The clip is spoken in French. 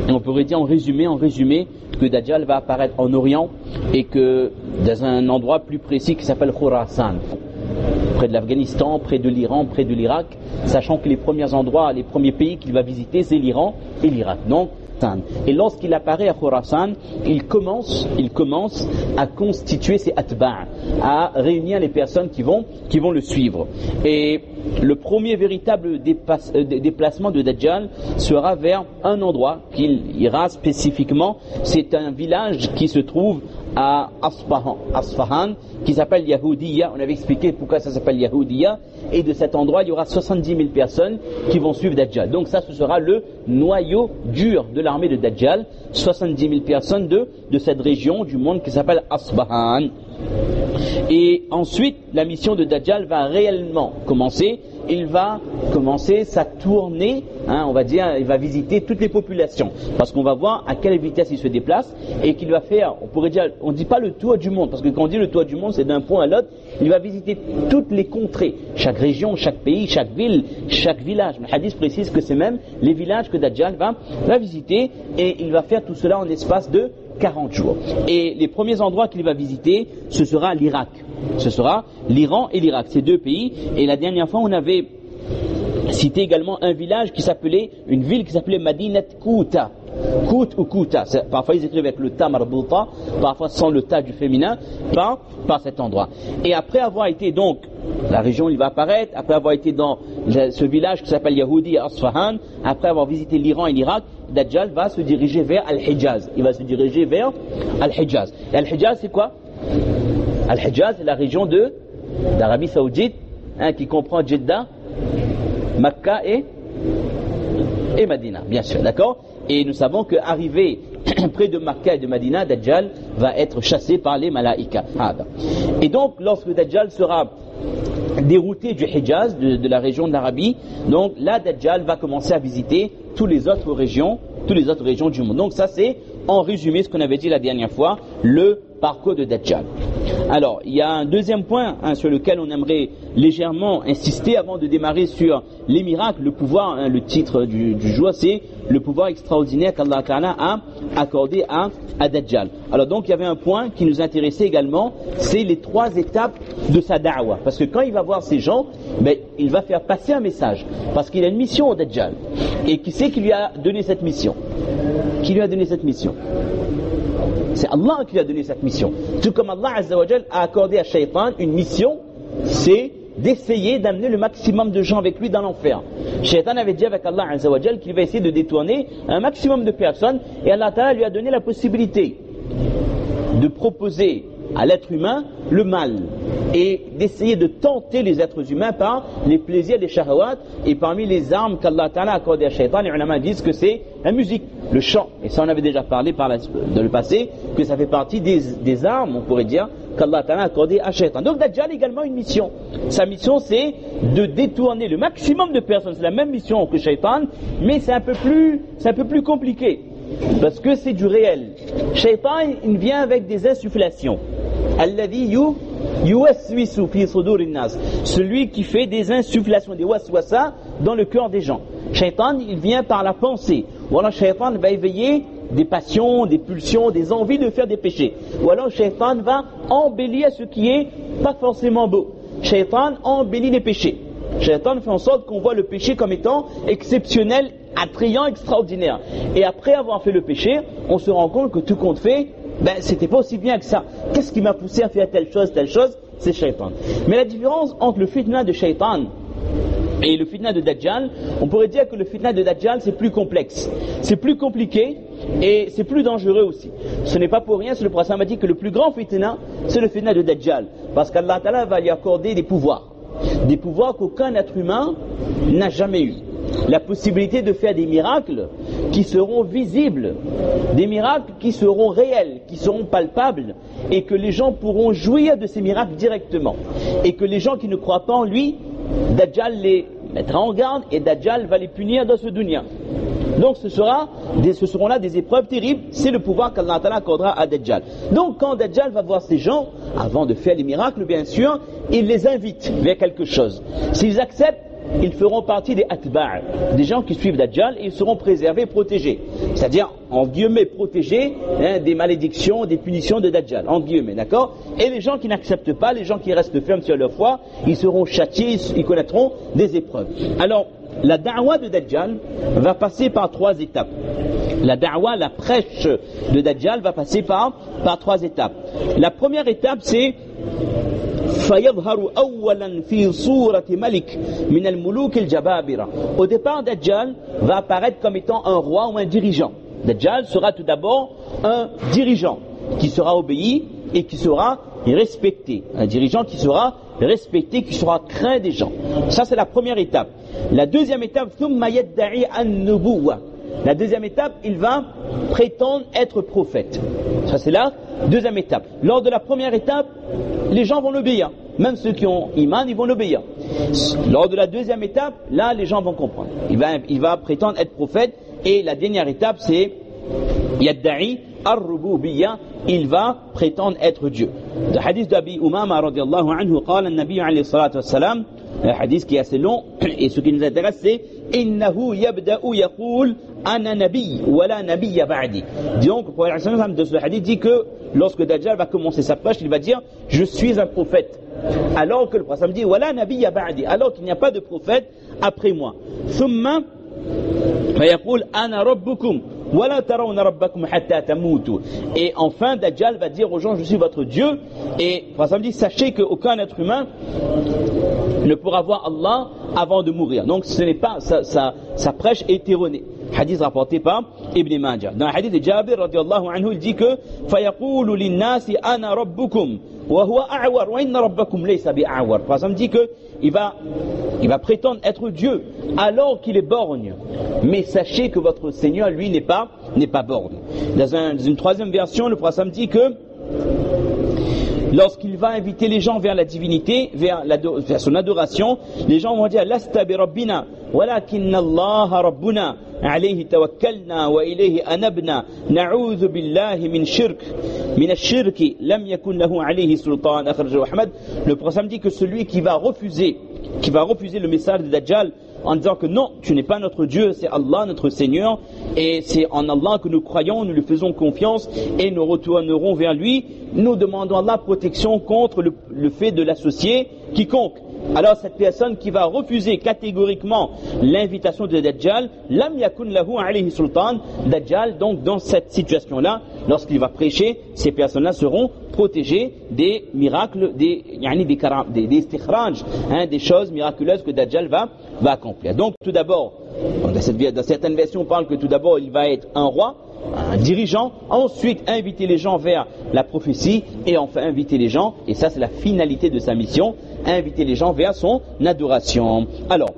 Et on pourrait dire en résumé, que Dajjal va apparaître en Orient et que dans un endroit plus précis qui s'appelle Khurasan, près de l'Afghanistan, près de l'Iran, près de l'Irak, sachant que les premiers endroits, les premiers pays qu'il va visiter, c'est l'Iran et l'Irak. Donc, et lorsqu'il apparaît à Khurasan, il commence à constituer ses atba', à réunir les personnes qui vont le suivre. Et le premier véritable déplacement de Dajjal sera vers un endroit qu'il ira spécifiquement. C'est un village qui se trouve à Asfahan, qui s'appelle Yahoudiya. On avait expliqué pourquoi ça s'appelle Yahoudiya. Et de cet endroit, il y aura 70 000 personnes qui vont suivre Dajjal. Donc ça, ce sera le noyau dur de l'armée de Dajjal. 70 000 personnes de cette région du monde qui s'appelle Asfahan. Et ensuite, la mission de Dajjal va réellement commencer. Il va commencer sa tournée, on va dire, il va visiter toutes les populations. Parce qu'on va voir à quelle vitesse il se déplace et qu'il va faire, on pourrait dire, on ne dit pas le tour du monde, parce que quand on dit le tour du monde, c'est d'un point à l'autre. Il va visiter toutes les contrées, chaque région, chaque pays, chaque ville, chaque village. Le hadith précise que c'est même les villages que Dajjal va visiter, et il va faire tout cela en espace de 40 jours. Et les premiers endroits qu'il va visiter, ce sera l'Irak. Ce sera l'Iran et l'Irak, ces deux pays. Et la dernière fois, on avait cité également un village une ville qui s'appelait Madinat Kouta. Kout ou Kouta. Parfois ils écrivent avec le ta marbouta, parfois sans le ta du féminin, par cet endroit. Et après avoir été donc, la région il va apparaître, après avoir été dans ce village qui s'appelle Yahoudi à Asfahan, après avoir visité l'Iran et l'Irak, Dajjal va se diriger vers Al-Hijaz. Il va se diriger vers Al-Hijaz. Et Al-Hijaz c'est quoi? Al-Hijaz c'est la région d'Arabie Saoudite, qui comprend Jeddah, Makkah et Medina, bien sûr, d'accord? Et nous savons qu'arrivé près de Makkah et de Medina, Dajjal va être chassé par les malaïkas. Et donc, lorsque Dajjal sera dérouté du Hijaz, de la région de l'Arabie, donc là, Dajjal va commencer à visiter toutes les autres régions du monde. Donc ça, c'est en résumé ce qu'on avait dit la dernière fois, le parcours de Dajjal. Alors, il y a un deuxième point sur lequel on aimerait légèrement insister avant de démarrer sur les miracles, le pouvoir, le titre du jour, c'est le pouvoir extraordinaire qu'Allah Ta'ala a accordé à Dajjal. Alors donc, il y avait un point qui nous intéressait également, c'est les 3 étapes de sa da'wa. Parce que quand il va voir ces gens, il va faire passer un message. Parce qu'il a une mission au Dajjal. Et qui c'est qui lui a donné cette mission? Qui lui a donné cette mission? C'est Allah qui lui a donné cette mission. Tout comme Allah Azza wa Jal a accordé à Shaitan une mission, c'est d'essayer d'amener le maximum de gens avec lui dans l'enfer. Shaitan avait dit avec Allah Azza wa Jal qu'il va essayer de détourner un maximum de personnes, et Allah Ta'ala lui a donné la possibilité de proposer à l'être humain le mal et d'essayer de tenter les êtres humains par les plaisirs, les shahawat. Et parmi les armes qu'Allah Ta'ala a accordées à Shaitan, les ulama disent que c'est la musique, le chant. Et ça on avait déjà parlé dans le passé, que ça fait partie des armes, on pourrait dire, qu'Allah Ta'ala a accordées à Shaitan. Donc Dajjal a également une mission. Sa mission c'est de détourner le maximum de personnes. C'est la même mission que Shaitan, mais c'est un peu plus compliqué. Parce que c'est du réel. Shaitan, il vient avec des insufflations. Alladhi yuwaswisu fi sudurin nas. Celui qui fait des insufflations, des waswasa dans le cœur des gens. Shaitan, il vient par la pensée. Ou alors Shaitan va éveiller des passions, des pulsions, des envies de faire des péchés. Ou alors Shaitan va embellir ce qui est pas forcément beau. Shaitan embellit les péchés. Shaitan fait en sorte qu'on voit le péché comme étant exceptionnel, attrayant, extraordinaire. Et après avoir fait le péché, on se rend compte que tout compte fait, c'était pas aussi bien que ça. Qu'est-ce qui m'a poussé à faire telle chose? C'est Shaitan. Mais la différence entre le fitna de Shaitan et le fitna de Dajjal, on pourrait dire que le fitna de Dajjal c'est plus complexe, c'est plus compliqué et c'est plus dangereux aussi. Ce n'est pas pour rien, c'est le prophète m'a dit que le plus grand fitna c'est le fitna de Dajjal, parce qu'Allah Ta'ala va lui accorder des pouvoirs qu'aucun être humain n'a jamais eu. La possibilité de faire des miracles qui seront visibles, des miracles qui seront réels, qui seront palpables, et que les gens pourront jouir de ces miracles directement, et que les gens qui ne croient pas en lui, Dajjal les mettra en garde et Dajjal va les punir dans ce dunya. Donc ce seront là des épreuves terribles. C'est le pouvoir qu'Allah Ta'ala accordera à Dajjal. Donc quand Dajjal va voir ces gens, avant de faire les miracles bien sûr, il les invite vers quelque chose. S'ils acceptent, ils feront partie des atba', des gens qui suivent Dajjal, et ils seront préservés, protégés. C'est-à-dire, en guillemets, protégés des malédictions, des punitions de Dajjal, en guillemets, d'accord? Et les gens qui n'acceptent pas, les gens qui restent fermes sur leur foi, ils seront châtiés, ils connaîtront des épreuves. Alors, la da'wa de Dajjal va passer par 3 étapes. La da'wa, la prêche de Dajjal va passer par 3 étapes. La première étape, c'est فيظهر أولا في صورة ملك من الملوك الجبابرة. Au départ, Dajjal va apparaître comme étant un roi ou un dirigeant. Dajjal sera tout d'abord un dirigeant qui sera obéi et qui sera respecté. Un dirigeant qui sera respecté, qui sera craint des gens. Ça, c'est la première étape. La deuxième étape, ثم يدعي النبوة. La deuxième étape, il va prétendre être prophète. Ça, c'est la deuxième étape. Lors de la première étape, les gens vont l'obéir. Même ceux qui ont iman, ils vont l'obéir. Lors de la deuxième étape, là, les gens vont comprendre. Il va prétendre être prophète. Et la dernière étape, c'est Yadda'i ar-rububiyya. Il va prétendre être Dieu. Le hadith d'Abi Umama radiyallahu anhu, قال النبي عليه الصلاة والسلام, un hadith qui est assez long, et ce qui nous intéresse, c'est إنه يبدأ يقول أنا نبي ولا نبي بعدي. Donc, le prophète de ce hadith dit que lorsque Dajjal va commencer sa prêche, il va dire je suis un prophète. Alors que le prophète dit ولا نبي بعدي, alors qu'il n'y a pas de prophète après moi. ثم فيقول أنا ربكم ولا ترون ربكم حتى تموتوا. Et enfin, Dajjal va dire aux gens je suis votre Dieu. Et le prophète dit sachez qu'aucun être humain ne pourra voir Allah avant de mourir. Donc ce n'est pas sa prêche est erronée. Hadith rapporté par Ibn Majah. Dans le hadith de Jabir radiyallahu anhu, il dit que فَيَقُولُ لِلنَّاسِ أَنَا رَبُّكُمْ وَهُوَ أَعْوَرُ وَإِنَّ رَبَّكُمْ لَيْسَ بِأَعْوَرُ. Ça me dit que il va prétendre être Dieu alors qu'il est borgne. Mais sachez que votre Seigneur, lui, n'est pas borgne. Dans une troisième version, le prophète dit que lorsqu'il va inviter les gens vers la divinité, vers son adoration, les gens vont dire Lasta bi rabbina, walakinna Allah rabbuna, alayhi tawakkalna wa ilayhi anabna, na'udhu billahi min ash-shirki, lam yakun lahu alayhi sultan, akhrajahu Ahmad. Le prophète dit que celui qui va refuser le message de Dajjal en disant que non, tu n'es pas notre Dieu, c'est Allah notre Seigneur, et c'est en Allah que nous croyons, nous lui faisons confiance et nous retournerons vers lui, nous demandons à Allah protection contre le fait de l'associer quiconque. Alors cette personne qui va refuser catégoriquement l'invitation de Dajjal, lam yakun lahu alayhi sultan, Dajjal, donc dans cette situation-là, lorsqu'il va prêcher, ces personnes-là seront protégées des miracles, des istikhraj, des choses miraculeuses que Dajjal va accomplir. Donc tout d'abord, dans certaines versions on parle que tout d'abord il va être un roi, un dirigeant, ensuite inviter les gens vers la prophétie et enfin inviter les gens, et ça c'est la finalité de sa mission, inviter les gens vers son adoration. Alors